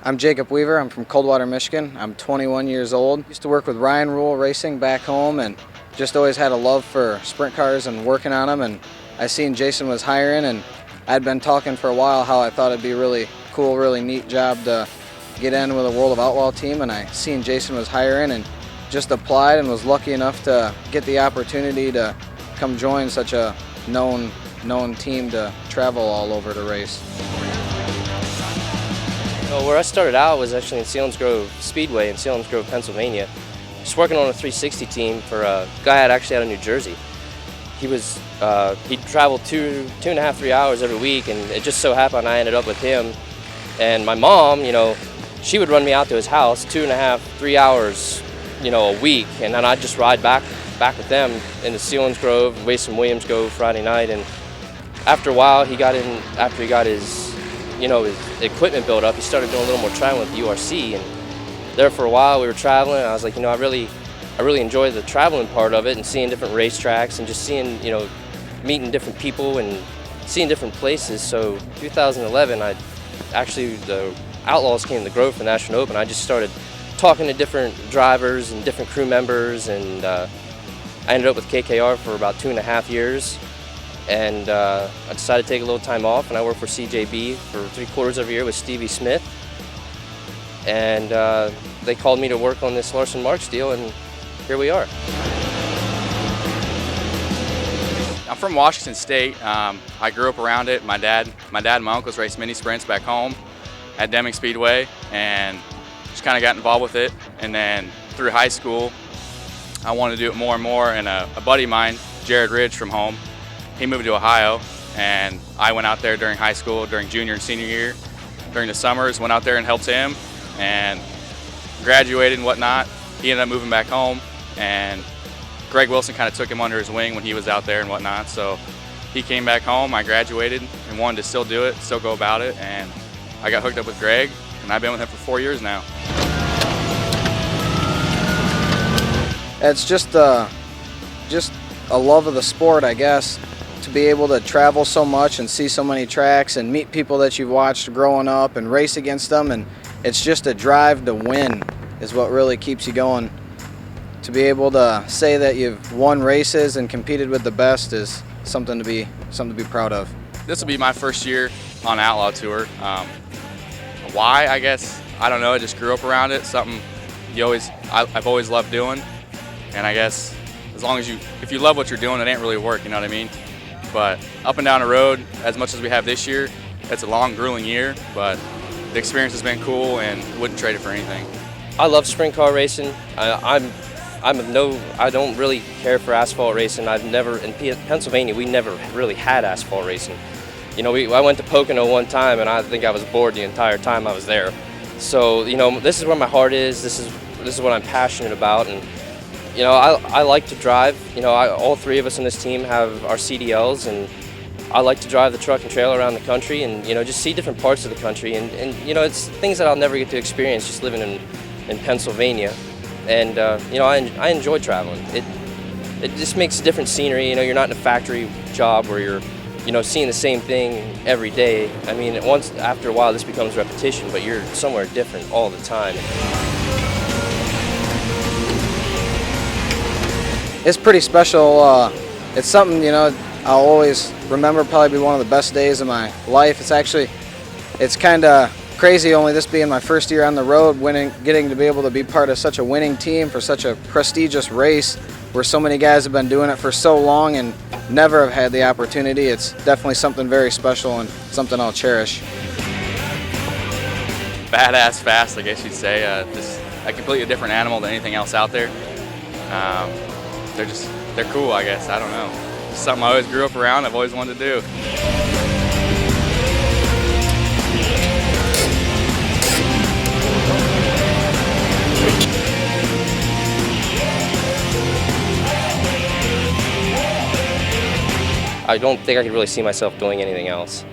I'm Jacob Weaver. I'm from Coldwater, Michigan. I'm 21 years old. Used to work with Ryan Rule Racing back home and just always had a love for sprint cars and working on them. And I seen Jason was hiring, and I'd been talking for a while how I thought it'd be a really cool, really neat job to get in with a World of Outlaw team. And I seen Jason was hiring and just applied and was lucky enough to get the opportunity to come join such a known team to travel all over to race. Well, where I started out was actually in Selinsgrove Speedway in Selinsgrove, Pennsylvania. Just working on a 360 team for a guy actually out of New Jersey. He traveled two and a half, 3 hours every week, and it just so happened I ended up with him. And my mom, she would run me out to his house 2.5, 3 hours, a week, and then I'd just ride back with them into Selinsgrove, Wason Williams go Friday night. And after a while, after he got his equipment built up, he started doing a little more traveling with the URC, and there for a while we were traveling, and I was like, I really enjoy the traveling part of it and seeing different racetracks and just seeing, meeting different people and seeing different places. So 2011, the Outlaws came to Grove for the National Open. I just started talking to different drivers and different crew members, and I ended up with KKR for about 2.5 years. And I decided to take a little time off, and I worked for CJB for 3/4 of a year with Stevie Smith. And they called me to work on this Larson Marks deal, and here we are. I'm from Washington State. I grew up around it. My dad and my uncles raced mini sprints back home at Deming Speedway, and just kind of got involved with it. And then through high school, I wanted to do it more and more. And a buddy of mine, Jared Ridge from home, he moved to Ohio, and I went out there during high school, during junior and senior year. During the summers, went out there and helped him, and graduated and whatnot. He ended up moving back home, and Greg Wilson kind of took him under his wing when he was out there and whatnot. So he came back home, I graduated, and wanted to still do it, still go about it, and I got hooked up with Greg, and I've been with him for 4 years now. It's just a love of the sport, I guess, to be able to travel so much and see so many tracks and meet people that you've watched growing up and race against them. And it's just a drive to win is what really keeps you going. To be able to say that you've won races and competed with the best is something to be proud of. This will be my first year on Outlaw Tour. Why, I guess, I don't know. I just grew up around it. Something I've always loved doing. And I guess as long as if you love what you're doing, it ain't really work, you know what I mean? But up and down the road, as much as we have this year, it's a long, grueling year, but the experience has been cool and wouldn't trade it for anything. I love sprint car racing. I don't really care for asphalt racing. In Pennsylvania, we never really had asphalt racing. I went to Pocono one time, and I think I was bored the entire time I was there. So, this is where my heart is. This is what I'm passionate about, and I like to drive. All three of us on this team have our CDLs, and I like to drive the truck and trailer around the country and, just see different parts of the country. And it's things that I'll never get to experience just living in Pennsylvania. And, I enjoy traveling. It just makes different scenery. You're not in a factory job where you're, seeing the same thing every day. I mean, after a while, this becomes repetition, but you're somewhere different all the time. It's pretty special. It's something, I'll always remember, probably be one of the best days of my life. It's kind of crazy, only this being my first year on the road, getting to be able to be part of such a winning team for such a prestigious race where so many guys have been doing it for so long and never have had the opportunity. It's definitely something very special and something I'll cherish. Badass fast, I guess you'd say. Just a completely different animal than anything else out there. They're cool, I guess. I don't know. It's something I always grew up around. I've always wanted to do. I don't think I could really see myself doing anything else.